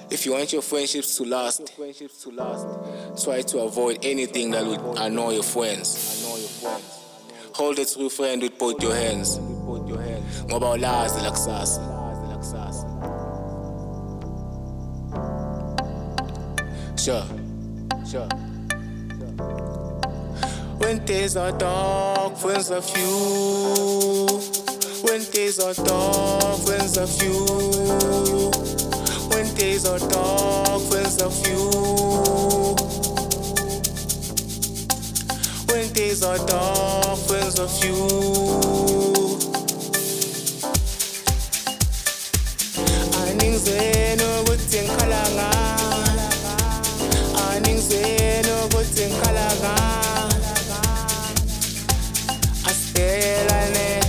If you want your friendships to last, try to avoid anything that would annoy your friends. Hold a true friend with both your hands. Ngoba ulazi la kusasa. Sure. When days are dark, friends are few. When days are dark, friends are few. When days are dark, friends are few. When days are dark, friends are few. Aningzeno kuthenkalanga. Aningzeno kuthenkalanga. Astelane.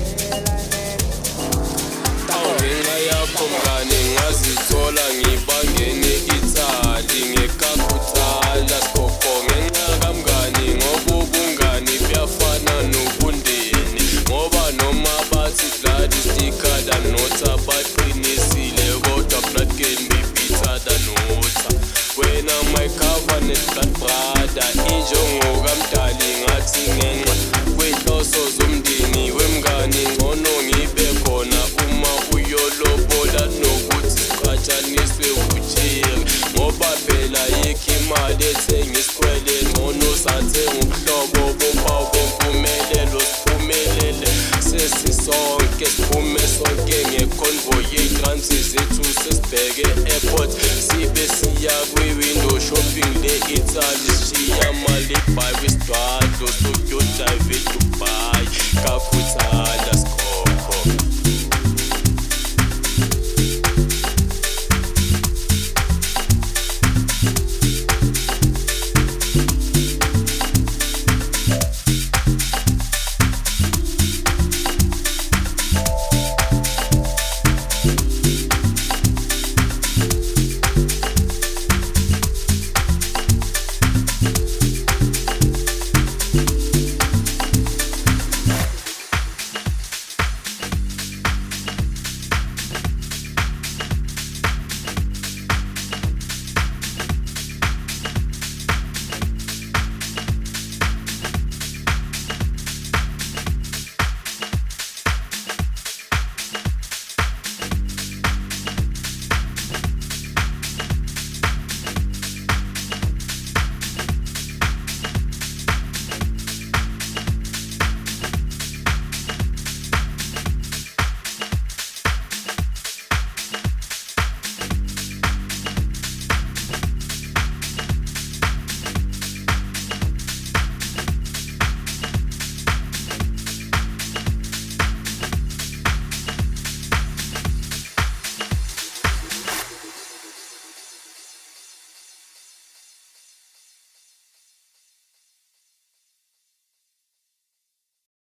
Awunga yakho mngani ngazithola ngibangene Italy ngekapitala skoko ngenxa kamngani ngoba ubungani buyafana nobundeni ngoba noma bathi blood is thicker than water baqinisile kodwa blood can be bitter than water wena my covenant blood brother injongo kamdali ngathi ngenxa kwenhloso zomndeni wemngani ngcono ngibe khona uma uyolobola nokuthi siqhathaniswe ujeri ngoba phela yikho imali ethenga isikwele ngcono sathenga ubuhlobo bobawu bempumelelo siphumelele sesisonke siphume sonke ngeconvoy yetransi zethu sesibheke airport sibe siya kwi-window shopping le Italy sishiya mali buy kwisidwadlo